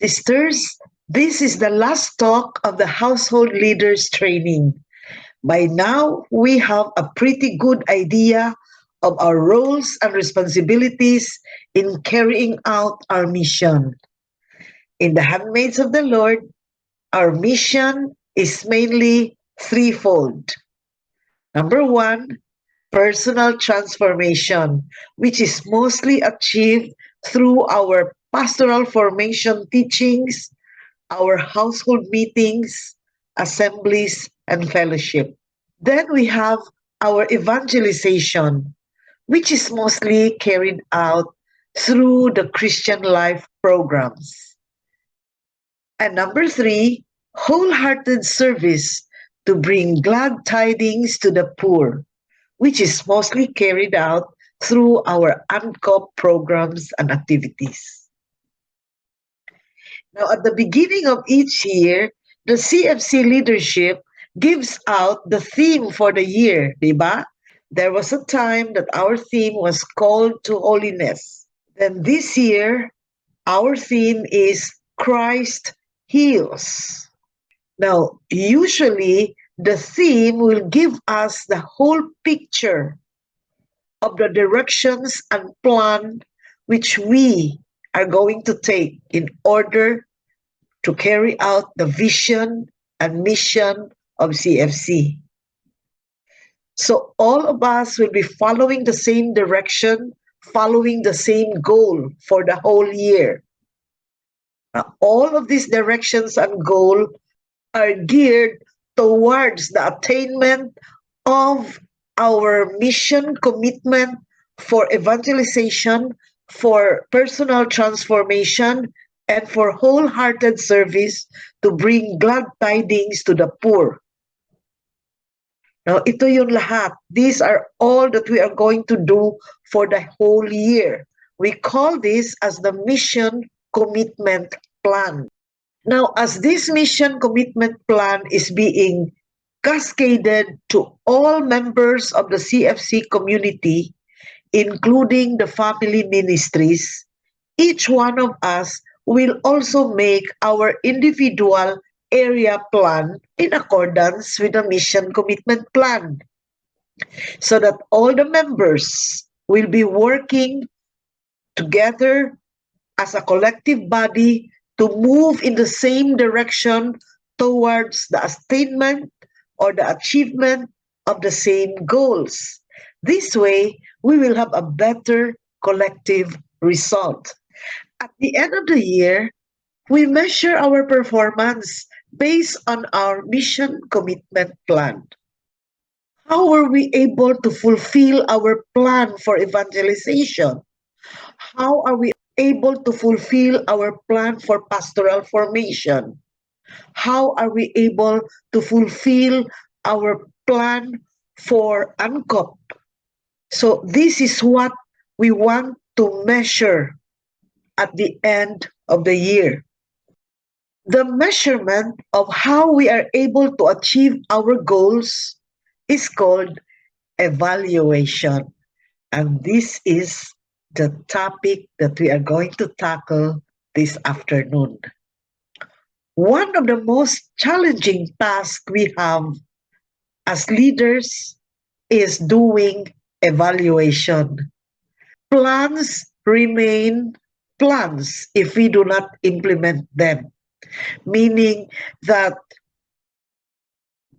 Sisters, this is the last talk of the Household Leaders Training. By now, we have a pretty good idea of our roles and responsibilities in carrying out our mission. In the Handmaids of the Lord, our mission is mainly threefold. Number one, personal transformation, which is mostly achieved through our pastoral formation teachings, our household meetings, assemblies, and fellowship. Then we have our evangelization, which is mostly carried out through the Christian life programs. And number three, wholehearted service to bring glad tidings to the poor, which is mostly carried out through our ANCOP programs and activities. Now, at the beginning of each year, the CFC leadership gives out the theme for the year, diba? There was a time that our theme was called to holiness. Then this year, our theme is Christ heals. Now, usually, the theme will give us the whole picture of the directions and plan which we are going to take in order to carry out the vision and mission of CFC. So all of us will be following the same direction, following the same goal for the whole year. Now, all of these directions and goals are geared towards the attainment of our mission commitment for evangelization, for personal transformation, and for wholehearted service to bring glad tidings to the poor. Now, ito yung lahat. These are all that we are going to do for the whole year. We call this as the mission commitment plan. Now, as this mission commitment plan is being cascaded to all members of the CFC community, including the family ministries, each one of us will also make our individual area plan in accordance with the mission commitment plan, so that all the members will be working together as a collective body to move in the same direction towards the attainment or the achievement of the same goals. This way, we will have a better collective result. At the end of the year, we measure our performance based on our mission commitment plan. How were we able to fulfill our plan for evangelization? How are we able to fulfill our plan for pastoral formation? How are we able to fulfill our plan for ANCOP? So this is what we want to measure at the end of the year. The measurement of how we are able to achieve our goals is called evaluation. And this is the topic that we are going to tackle this afternoon. One of the most challenging tasks we have as leaders is doing evaluation. Plans remain plans if we do not implement them, meaning that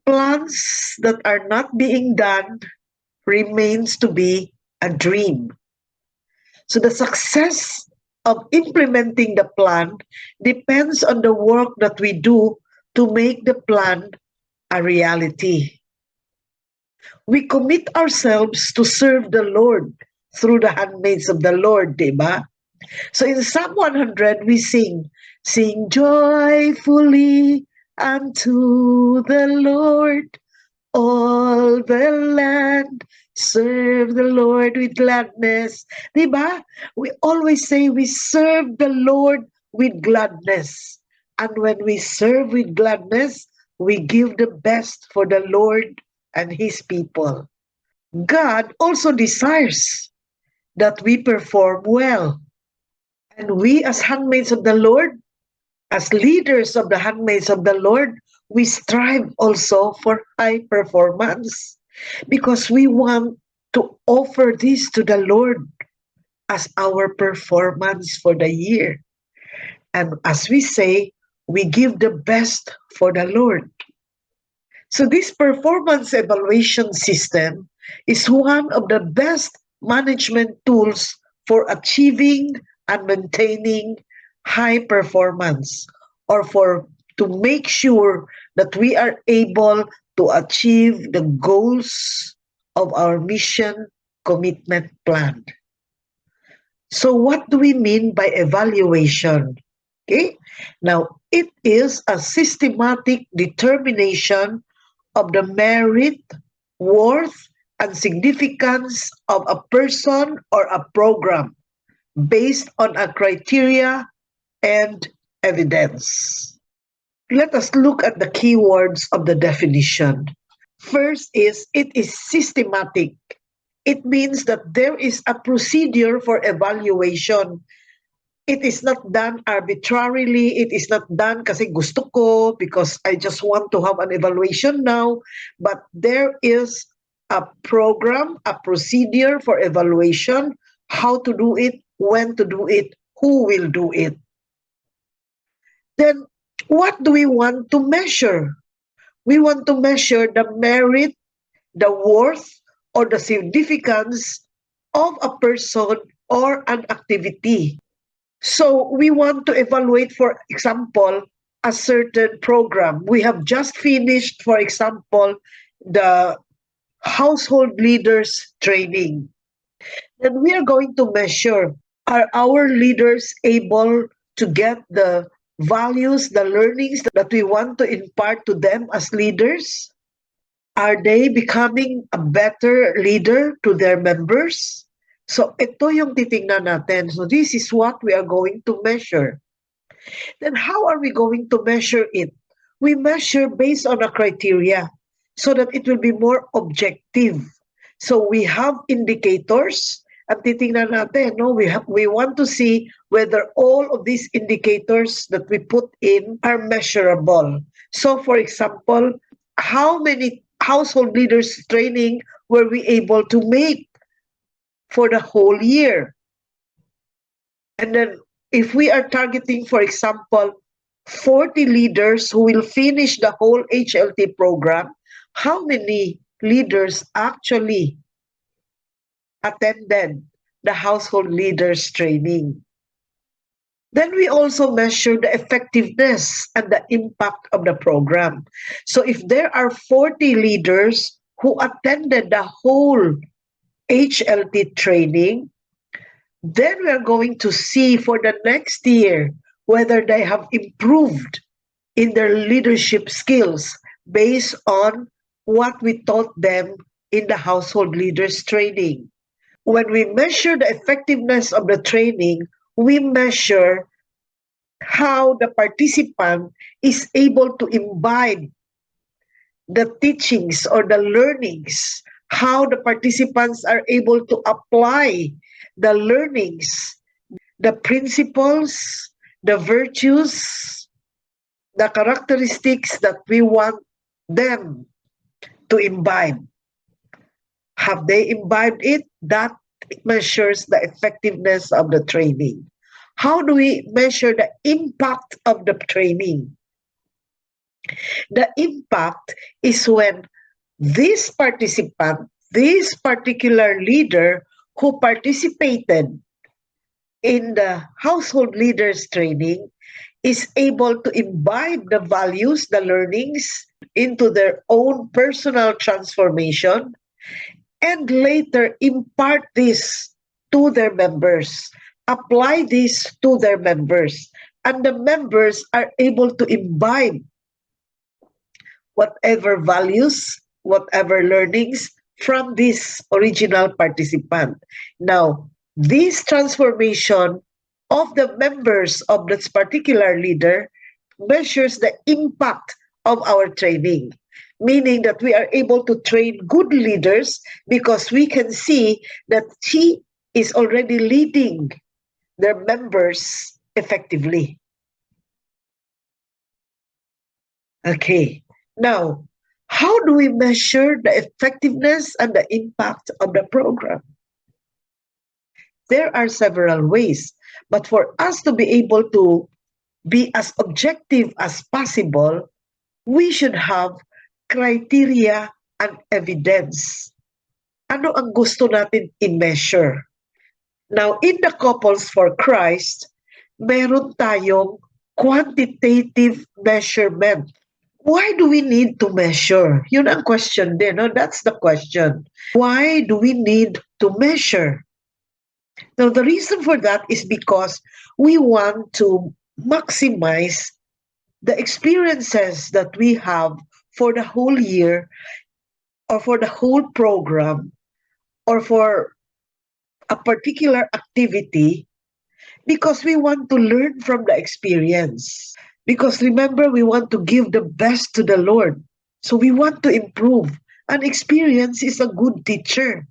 plans that are not being done remains to be a dream. So the success of implementing the plan depends on the work that we do to make the plan a reality. We commit ourselves to serve the Lord through the handmaids of the Lord, diba? So in Psalm 100, we sing joyfully unto the Lord, all the land, serve the Lord with gladness. Diba? We always say we serve the Lord with gladness. And when we serve with gladness, we give the best for the Lord and His people. God also desires that we perform well. And we as handmaids of the Lord As leaders of the handmaids of the Lord, we strive also for high performance because we want to offer this to the Lord as our performance for the year. And as we say, we give the best for the Lord. So this performance evaluation system is one of the best management tools for achieving and maintaining high performance, or for to make sure that we are able to achieve the goals of our mission commitment plan. So what do we mean by evaluation? Okay, now it is a systematic determination of the merit, worth, and significance of a person or a program based on a criteria and evidence. Let us look at the keywords of the definition. First is, it is systematic. It means that there is a procedure for evaluation. It is not done arbitrarily. It is not done kasi gusto ko, because I just want to have an evaluation now. But there is a program, a procedure for evaluation, how to do it, when to do it, who will do it. Then, what do we want to measure? We want to measure the merit, the worth, or the significance of a person or an activity. So we want to evaluate, for example, a certain program. We have just finished, for example, the household leaders training. Then we are going to measure, are our leaders able to get the values, the learnings that we want to impart to them as leaders? Are they becoming a better leader to their members? So ito yung titingnan natin. So this is what we are going to measure. Then how are we going to measure it? We measure based on a criteria so that it will be more objective. So we have indicators. At titingnan natin, no? We want to see whether all of these indicators that we put in are measurable. So for example, how many household leaders training were we able to make for the whole year? And then if we are targeting, for example, 40 leaders who will finish the whole HLT program, how many leaders actually attended the household leaders training? Then we also measure the effectiveness and the impact of the program. So if there are 40 leaders who attended the whole HLT training, then we are going to see for the next year whether they have improved in their leadership skills based on what we taught them in the household leaders training. When we measure the effectiveness of the training, we measure how the participant is able to imbibe the teachings or the learnings, how the participants are able to apply the learnings, the principles, the virtues, the characteristics that we want them to imbibe. Have they imbibed it? That measures the effectiveness of the training. How do we measure the impact of the training? The impact is when this participant, this particular leader who participated in the household leaders training is able to imbibe the values, the learnings into their own personal transformation, and later impart this to their members, apply this to their members, and the members are able to imbibe whatever values, whatever learnings from this original participant. Now, this transformation of the members of this particular leader measures the impact of our training, meaning that we are able to train good leaders because we can see that she is already leading their members effectively. Okay. Now, how do we measure the effectiveness and the impact of the program? There are several ways, but for us to be able to be as objective as possible, we should have criteria and evidence. Ano ang gusto natin i-measure? Now, in the Couples for Christ, meron tayong quantitative measurement. Why do we need to measure? Yun ang question din. No? That's the question. Why do we need to measure? Now, the reason for that is because we want to maximize the experiences that we have for the whole year or for the whole program or for a particular activity, because we want to learn from the experience. Because remember, we want to give the best to the Lord. So we want to improve. And experience is a good teacher.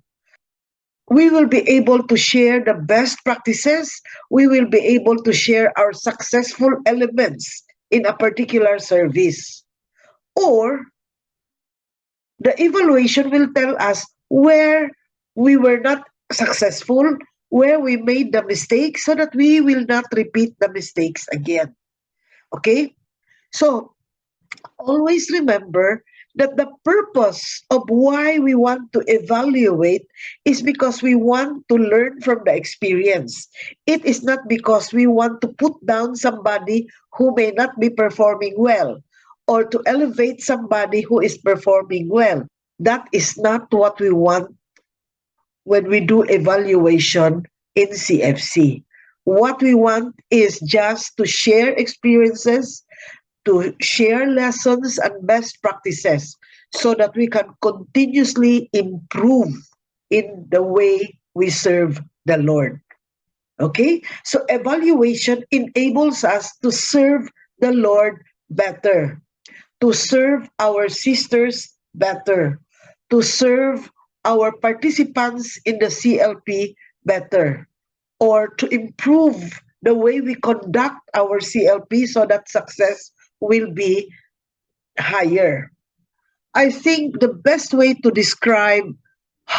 We will be able to share the best practices. We will be able to share our successful elements in a particular service. Or the evaluation will tell us where we were not successful, where we made the mistake, so that we will not repeat the mistakes again. Okay? So, always remember that the purpose of why we want to evaluate is because we want to learn from the experience. It is not because we want to put down somebody who may not be performing well or to elevate somebody who is performing well. That is not what we want when we do evaluation in CFC. What we want is just to share experiences, to share lessons and best practices so that we can continuously improve in the way we serve the Lord. Okay? So evaluation enables us to serve the Lord better, to serve our sisters better, to serve our participants in the CLP better, or to improve the way we conduct our CLP so that success will be higher. I think the best way to describe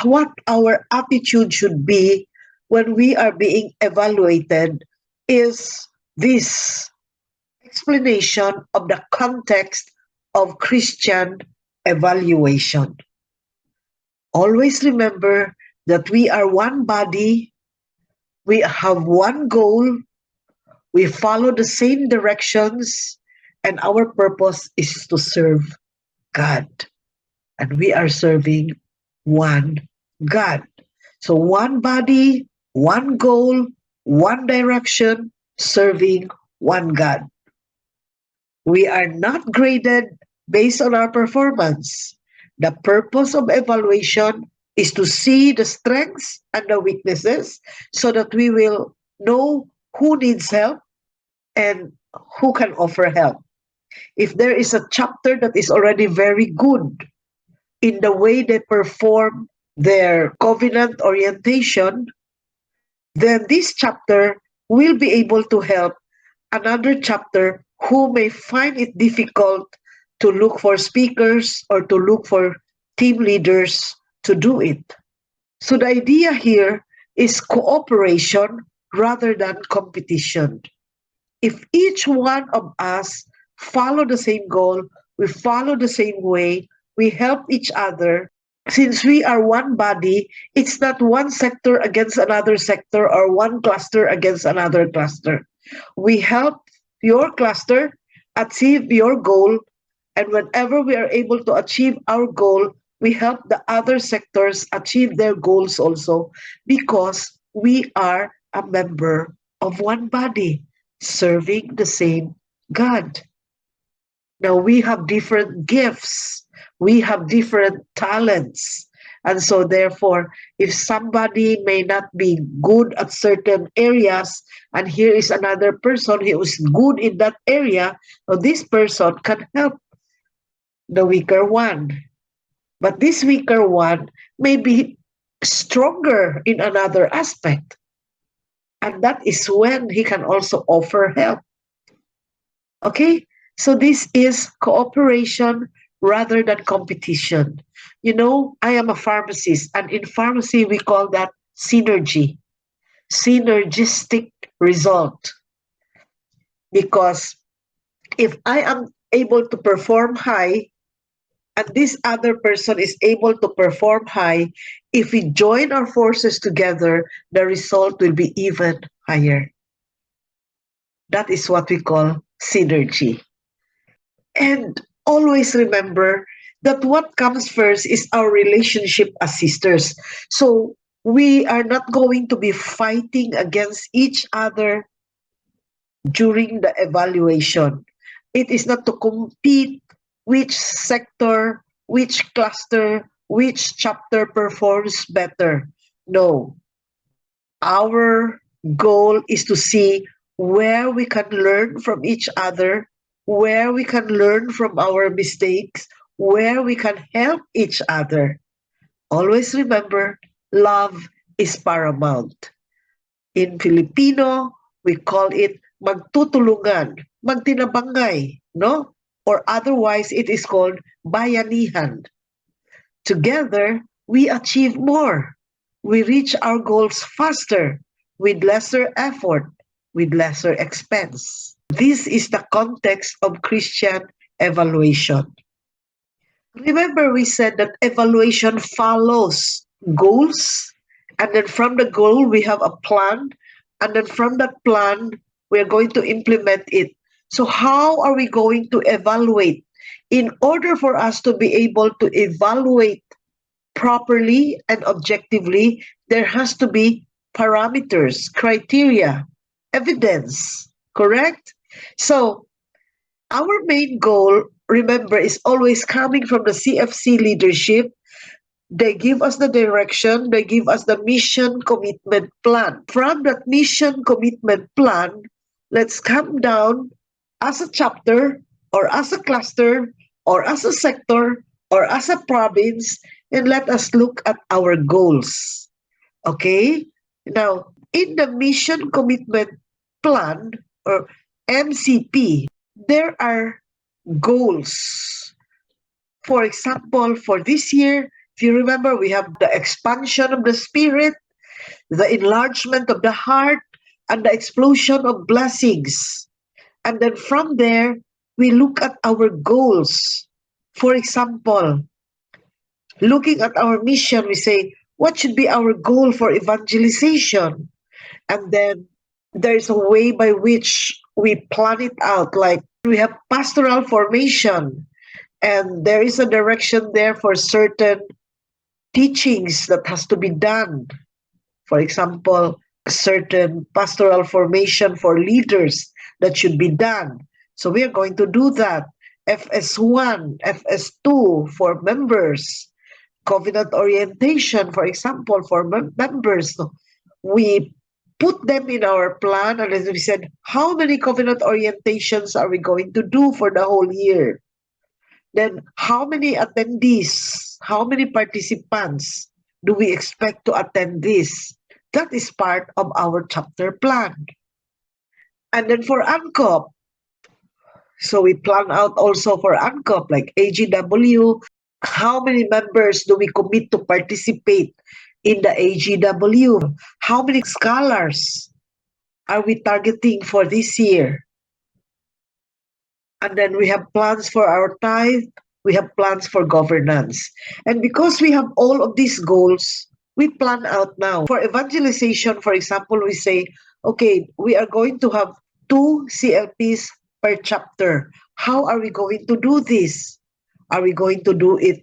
what our attitude should be when we are being evaluated is this explanation of the context of Christian evaluation. Always remember that we are one body, we have one goal, we follow the same directions, and our purpose is to serve God. And we are serving one God. So one body, one goal, one direction, serving one God. We are not graded based on our performance. The purpose of evaluation is to see the strengths and the weaknesses so that we will know who needs help and who can offer help. If there is a chapter that is already very good in the way they perform their covenant orientation, then this chapter will be able to help another chapter who may find it difficult to look for speakers or to look for team leaders to do it. So the idea here is cooperation rather than competition. If each one of us follow the same goal, we follow the same way, we help each other, since we are one body, it's not one sector against another sector or one cluster against another cluster. We help your cluster achieve your goal, and whenever we are able to achieve our goal, we help the other sectors achieve their goals also, because we are a member of one body serving the same God. Now, we have different gifts, we have different talents. And so, therefore, if somebody may not be good at certain areas, and here is another person who is good in that area, so this person can help the weaker one. But this weaker one may be stronger in another aspect. And that is when he can also offer help. Okay? So this is cooperation rather than competition. You know, I am a pharmacist, and in pharmacy, we call that synergy, synergistic result. Because if I am able to perform high, and this other person is able to perform high, if we join our forces together, the result will be even higher. That is what we call synergy. And always remember that what comes first is our relationship as sisters. So we are not going to be fighting against each other during the evaluation. It is not to compete which sector, which cluster, which chapter performs better. No. Our goal is to see where we can learn from each other, where we can learn from our mistakes, where we can help each other. Always remember, love is paramount. In Filipino, we call it magtutulungan, magtinabangay, no? Or otherwise, it is called bayanihan. Together, we achieve more. We reach our goals faster, with lesser effort, with lesser expense. This is the context of Christian evaluation. Remember, we said that evaluation follows goals, and then from the goal, we have a plan, and then from that plan, we're going to implement it. So, how are we going to evaluate? In order for us to be able to evaluate properly and objectively, there has to be parameters, criteria, evidence, correct? So, our main goal, remember, is always coming from the CFC leadership. They give us the direction, they give us the mission commitment plan. From that mission commitment plan, let's come down as a chapter or as a cluster or as a sector or as a province, and let us look at our goals. Okay? Now, in the mission commitment plan or MCP, there are goals. For example, for this year, if you remember, we have the expansion of the spirit, the enlargement of the heart, and the explosion of blessings. And then from there, we look at our goals. For example, looking at our mission, we say, what should be our goal for evangelization? And then there's a way by which we plan it out. Like we have pastoral formation, and there is a direction there for certain teachings that has to be done. For example, certain pastoral formation for leaders that should be done. So we are going to do that. FS1, FS2 for members, covenant orientation, for example, for members. So we put them in our plan, and as we said, how many covenant orientations are we going to do for the whole year? Then how many attendees, how many participants do we expect to attend this? That is part of our chapter plan. And then for ANCOP, so we plan out also for ANCOP, like AGW, how many members do we commit to participate in the AGW? How many scholars are we targeting for this year? And then we have plans for our tithe, we have plans for governance. And because we have all of these goals, we plan out now. For evangelization, for example, we say, okay, we are going to have 2 CLPs per chapter. How are we going to do this? Are we going to do it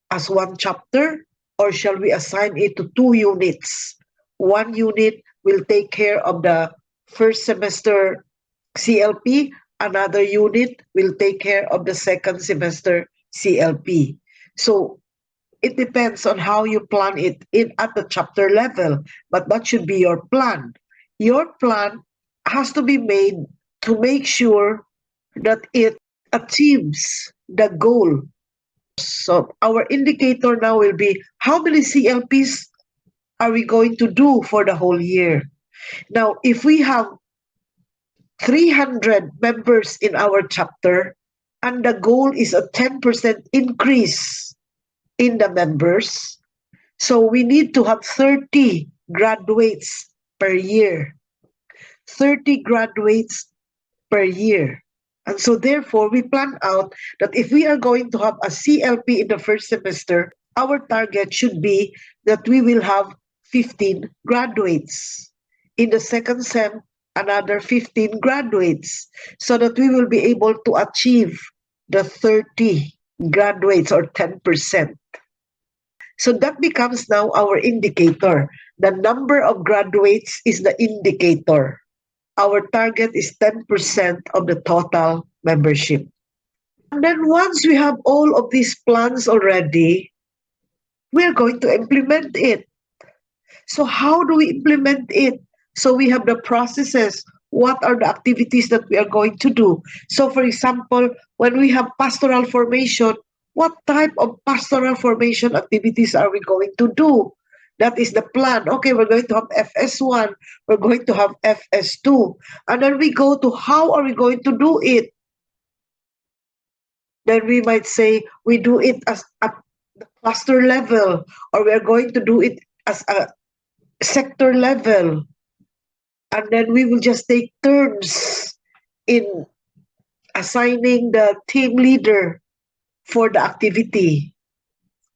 as one chapter, or shall we assign it to 2 units? One unit will take care of the first semester CLP, another unit will take care of the second semester CLP. So it depends on how you plan it at the chapter level, but that should be your plan. Your plan has to be made to make sure that it achieves the goal. So our indicator now will be how many CLPs are we going to do for the whole year? Now, if we have 300 members in our chapter, and the goal is a 10% increase in the members. So we need to have 30 graduates per year. 30 graduates per year. And so therefore, we plan out that if we are going to have a CLP in the first semester, our target should be that we will have 15 graduates. In the second sem, another 15 graduates, so that we will be able to achieve the 30 graduates or 10%. So that becomes now our indicator. The number of graduates is the indicator. Our target is 10% of the total membership. And then once we have all of these plans already, we are going to implement it. So how do we implement it? So we have the processes. What are the activities that we are going to do? So for example, when we have pastoral formation, what type of pastoral formation activities are we going to do? That is the plan. Okay, we're going to have FS1, we're going to have FS2. And then we go to how are we going to do it? Then we might say we do it as at the cluster level, or we are going to do it as a sector level. And then we will just take turns in assigning the team leader for the activity.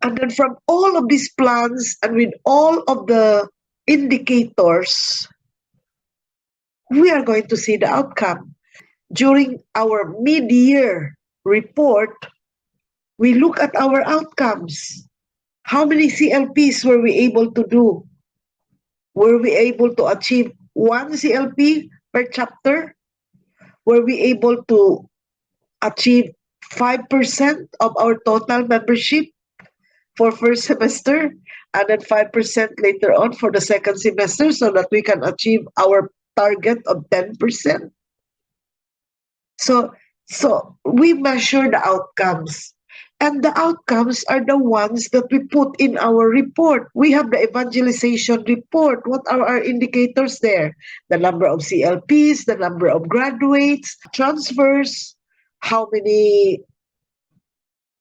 And then from all of these plans and with all of the indicators, we are going to see the outcome. During our mid-year report, we look at our outcomes. How many CLPs were we able to do? Were we able to achieve 1 CLP per chapter? Were we able to achieve 5% of our total membership for first semester, and then 5% later on for the second semester, so that we can achieve our target of 10%? So we measure the outcomes. And the outcomes are the ones that we put in our report. We have the evangelization report. What are our indicators there? The number of CLPs, the number of graduates, transfers, how many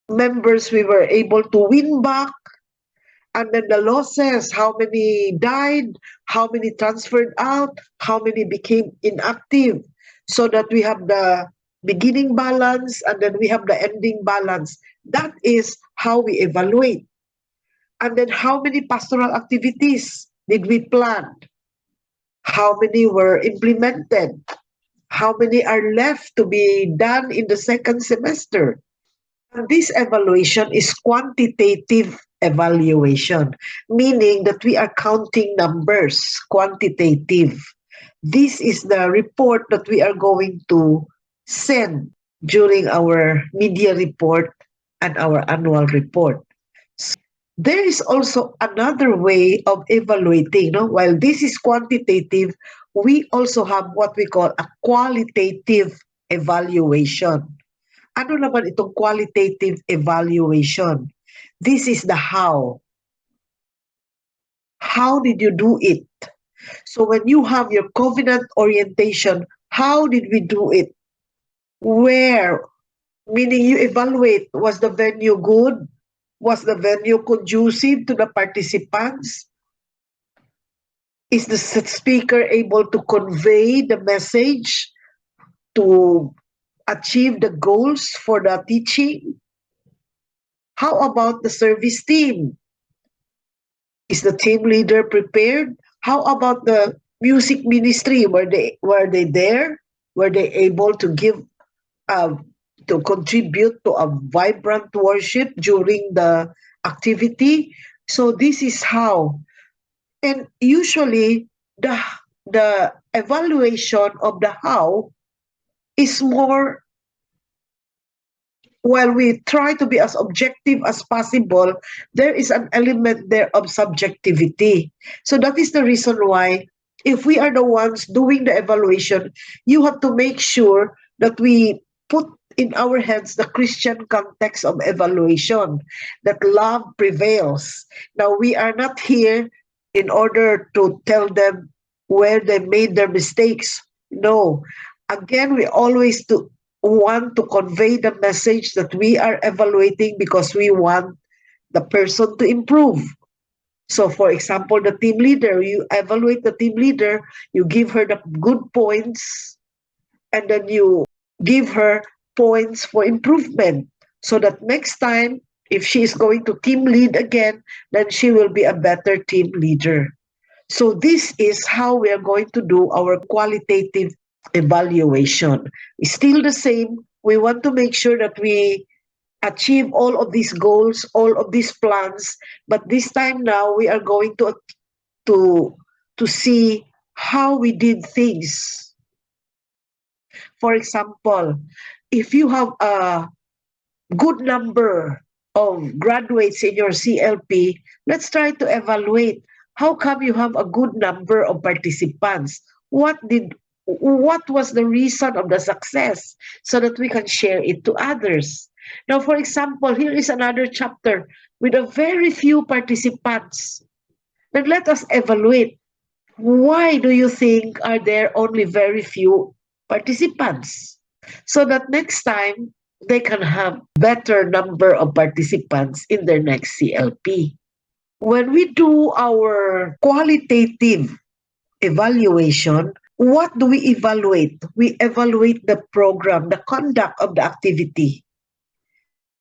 members we were able to win back, and then the losses, how many died, how many transferred out, how many became inactive, so that we have the beginning balance and then we have the ending balance. That is how we evaluate. And then how many pastoral activities did we plan? How many were implemented? How many are left to be done in the second semester? And this evaluation is quantitative evaluation, meaning that we are counting numbers, quantitative. This is the report that we are going to send during our media report and our annual report. There is also another way of evaluating. No? While this is quantitative, we also have what we call a qualitative evaluation. Ano naman itong qualitative evaluation? This is the how. How did you do it? So when you have your covenant orientation, how did we do it? Where? Meaning you evaluate, was the venue good? Was the venue conducive to the participants? Is the speaker able to convey the message to achieve the goals for the teaching? How about the service team? Is the team leader prepared? How about the music ministry? Were they there? Were they able to give to contribute to a vibrant worship during the activity? So this is how. And usually the evaluation of the how is more, while we try to be as objective as possible, there is an element there of subjectivity. So that is the reason why, if we are the ones doing the evaluation, you have to make sure that we put in our heads the Christian context of evaluation, that love prevails. Now, we are not here in order to tell them where they made their mistakes. No. Again, we always want to convey the message that we are evaluating because we want the person to improve. So, for example, the team leader, you evaluate the team leader, you give her the good points, and then you give her points for improvement so that next time, if she is going to team lead again, then she will be a better team leader. So, this is how we are going to do our qualitative evaluation. It's still the same. We want to make sure that we achieve all of these goals, all of these plans, but this time now we are going to to see how we did things. For example, if you have a good number of graduates in your CLP, let's try to evaluate how come you have a good number of participants. What was the reason of the success so that we can share it to others. Now, for example, here is another chapter with a very few participants. Then let us evaluate, why do you think are there only very few participants? So that next time they can have better number of participants in their next CLP. When we do our qualitative evaluation, what do we evaluate? We evaluate the program, the conduct of the activity,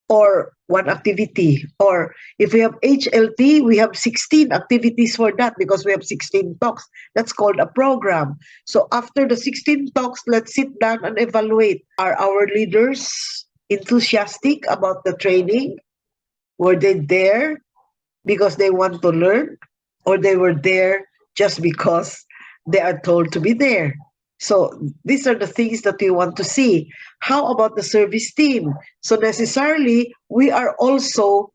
or one activity. Or if we have HLT, we have 16 activities for that because we have 16 talks. That's called a program. So after the 16 talks, let's sit down and evaluate. Are our leaders enthusiastic about the training? Were they there because they want to learn? Or they were there just because they are told to be there? So these are the things that we want to see. How about the service team? So necessarily, we are also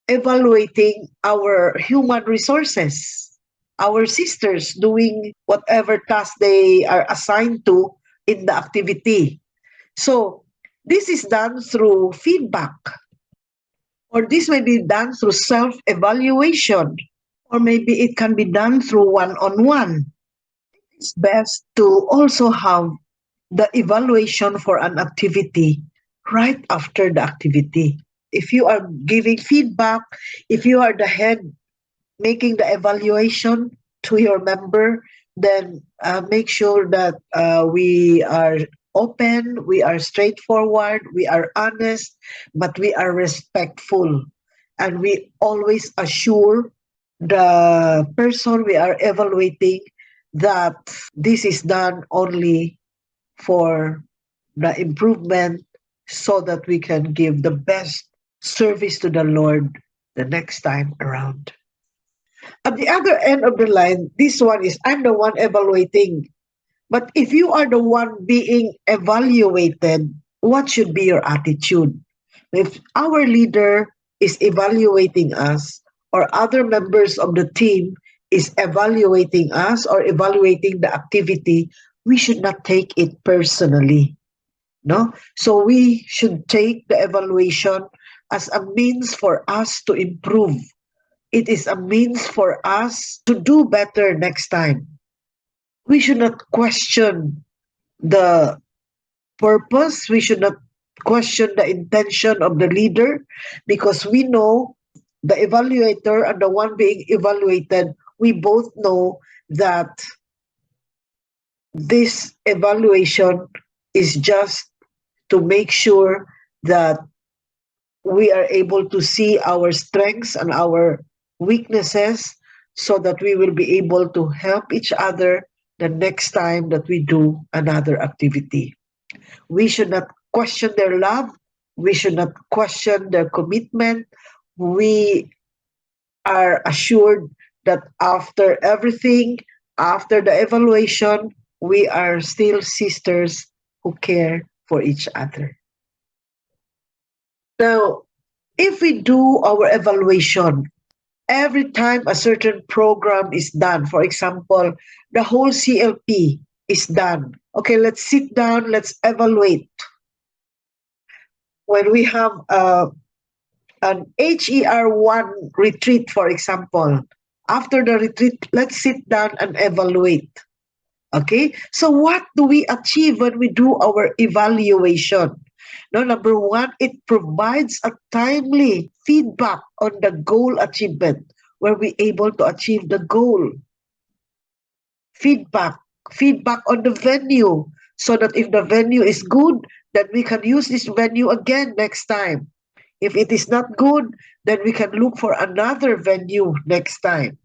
evaluating our human resources, our sisters doing whatever task they are assigned to in the activity. So this is done through feedback, or this may be done through self-evaluation, or maybe it can be done through one-on-one. It's best to also have the evaluation for an activity right after the activity. If you are giving feedback, if you are the head making the evaluation to your member, then make sure that we are open, we are straightforward, we are honest, but we are respectful. And we always assure the person we are evaluating that this is done only for the improvement so that we can give the best service to the Lord the next time around. At the other end of the line, this one is I'm the one evaluating. But if you are the one being evaluated, what should be your attitude? If our leader is evaluating us, or other members of the team is evaluating us or evaluating the activity, we should not take it personally. No? So we should take the evaluation as a means for us to improve. It is a means for us to do better next time. We should not question the purpose. We should not question the intention of the leader, because we know the evaluator and the one being evaluated, we both know that this evaluation is just to make sure that we are able to see our strengths and our weaknesses so that we will be able to help each other the next time that we do another activity. We should not question their love. We should not question their commitment. We are assured that after everything, after the evaluation, we are still sisters who care for each other. Now, if we do our evaluation every time a certain program is done, for example, the whole CLP is done. Okay, let's sit down, let's evaluate. When we have an HER1 retreat, for example, after the retreat, let's sit down and evaluate. Okay, so what do we achieve when we do our evaluation? Now, number one, it provides a timely feedback on the goal achievement. Were we able to achieve the goal? Feedback on the venue, so that if the venue is good, then we can use this venue again next time. If it is not good, then we can look for another venue next time.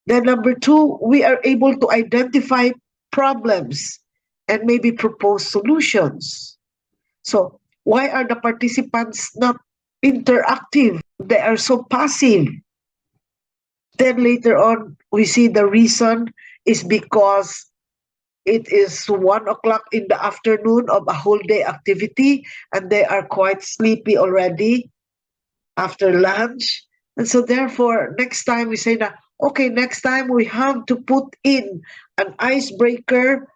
Then number two, we are able to identify problems and maybe propose solutions. So why are the participants not interactive? They are so passive. Then later on, we see the reason is because it is 1 o'clock in the afternoon of a whole day activity, and they are quite sleepy already after lunch. And so therefore, next time we say that, okay, next time we have to put in an icebreaker.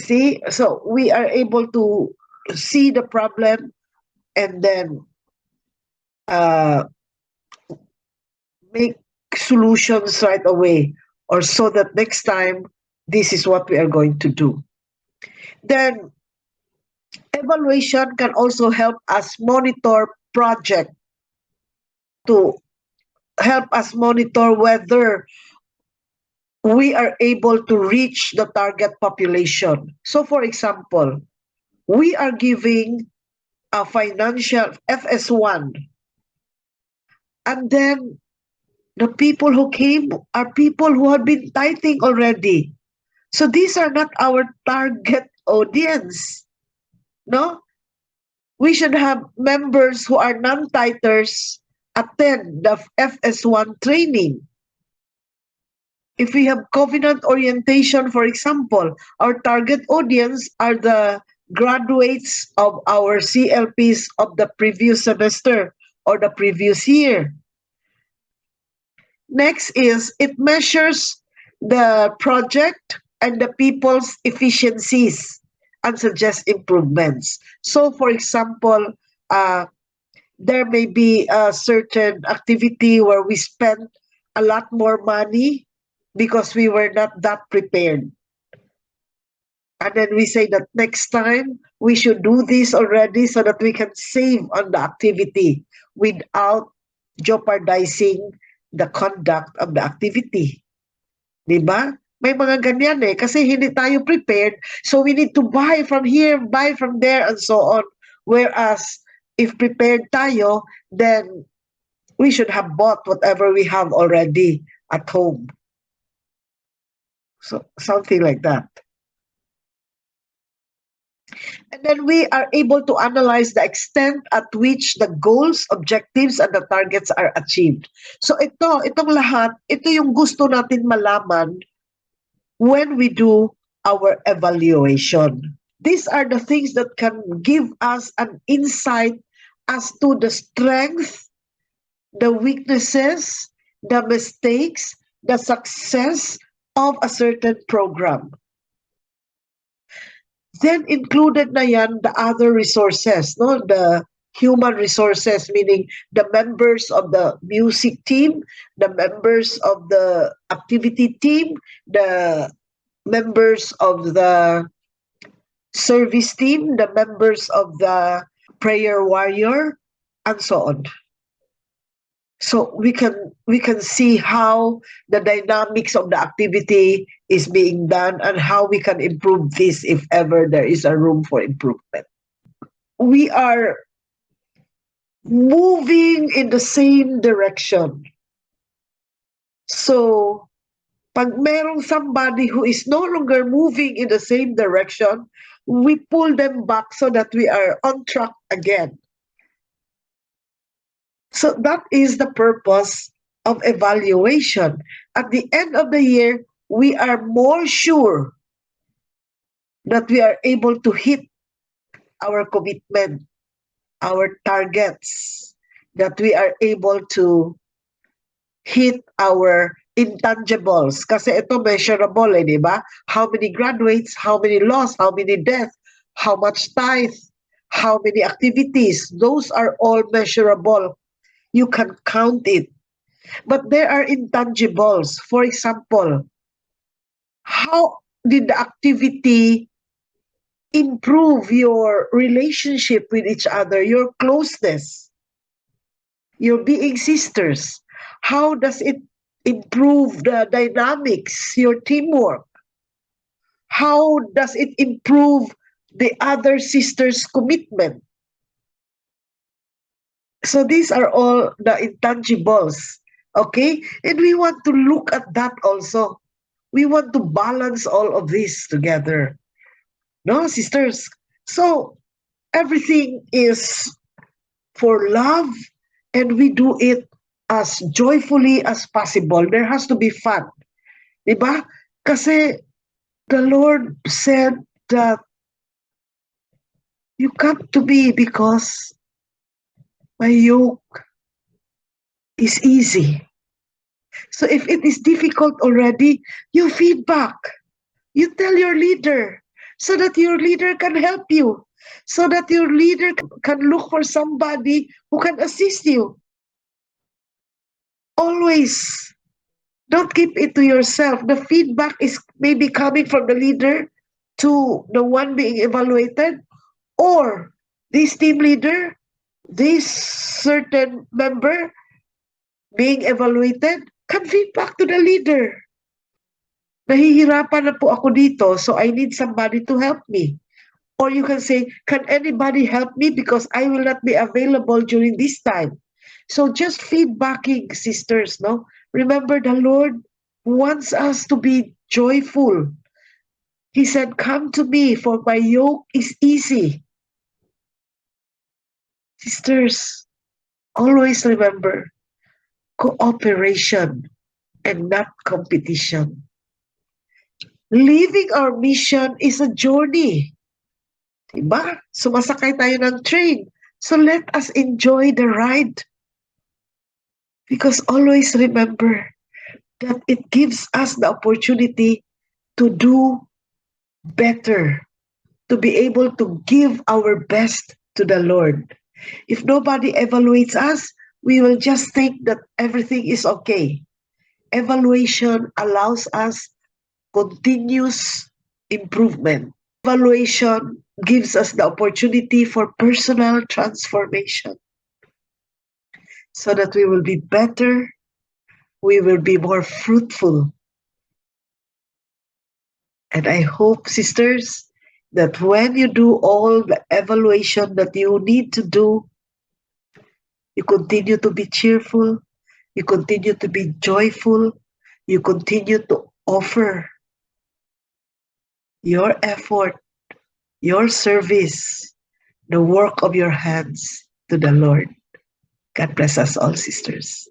See, so we are able to see the problem and then uh, make solutions right away, or so that next time this is what we are going to do. Then evaluation can also help us monitor project, to help us monitor whether we are able to reach the target population. So for example, we are giving a financial FS1, and then the people who came are people who have been tithing already. So these are not our target audience. No? We should have members who are non-tithers attend the FS1 training. If we have covenant orientation, for example, our target audience are the graduates of our CLPs of the previous semester or the previous year. Next is it measures the project and the people's efficiencies and suggests improvements. So, for example, there may be a certain activity where we spend a lot more money because we were not that prepared. And then we say that next time we should do this already so that we can save on the activity without jeopardizing the conduct of the activity. Diba? May mga ganyan eh. Kasi hindi tayo prepared. So we need to buy from here, buy from there, and so on. Whereas, if prepared tayo, then we should have bought whatever we have already at home. So, something like that. And then we are able to analyze the extent at which the goals, objectives, and the targets are achieved. So itong lahat, ito yung gusto natin malaman when we do our evaluation. These are the things that can give us an insight as to the strength, the weaknesses, the mistakes, the success of a certain program. Then included na yan the other resources, no? The human resources, meaning the members of the music team, the members of the activity team, the members of the service team, the members of the prayer warrior, and so on. So we can see how the dynamics of the activity is being done and how we can improve this if ever there is a room for improvement. We are moving in the same direction. So pag merong somebody who is no longer moving in the same direction, we pull them back so that we are on track again. So that is the purpose of evaluation. At the end of the year, we are more sure that we are able to hit our commitment, our targets, that we are able to hit our intangibles. Kasi ito measurable eh, di ba? How many graduates, how many loss, how many deaths, how much tithe, how many activities. Those are all measurable. You can count it. But there are intangibles. For example, How did the activity improve your relationship with each other, your closeness, your being sisters? How does it improve the dynamics, your teamwork? How does it improve the other sisters' commitment? So these are all the intangibles, okay? And we want to look at that also. We want to balance all of this together. No, sisters? So everything is for love, and we do it as joyfully as possible. There has to be fun. Diba? Kasi the Lord said that you come to me because my yoke is easy. So if it is difficult already, you feedback. You tell your leader so that your leader can help you, so that your leader can look for somebody who can assist you. Always don't keep it to yourself. The feedback is maybe coming from the leader to the one being evaluated, or this team leader, this certain member being evaluated can feedback to the leader. Nahihirapan na po ako dito, so I need somebody to help me. Or you can say, can anybody help me because I will not be available during this time? So just feedbacking, sisters, no? Remember, the Lord wants us to be joyful. He said, come to me, for my yoke is easy. Sisters, always remember, cooperation and not competition. Living our mission is a journey. Diba? Sumasakay tayo ng train. So let us enjoy the ride. Because always remember that it gives us the opportunity to do better, to be able to give our best to the Lord. If nobody evaluates us, we will just think that everything is okay. Evaluation allows us continuous improvement. Evaluation gives us the opportunity for personal transformation so that we will be better, we will be more fruitful. And I hope, sisters, that when you do all the evaluation that you need to do, you continue to be cheerful, you continue to be joyful, you continue to offer your effort, your service, the work of your hands to the Lord. God bless us all, sisters.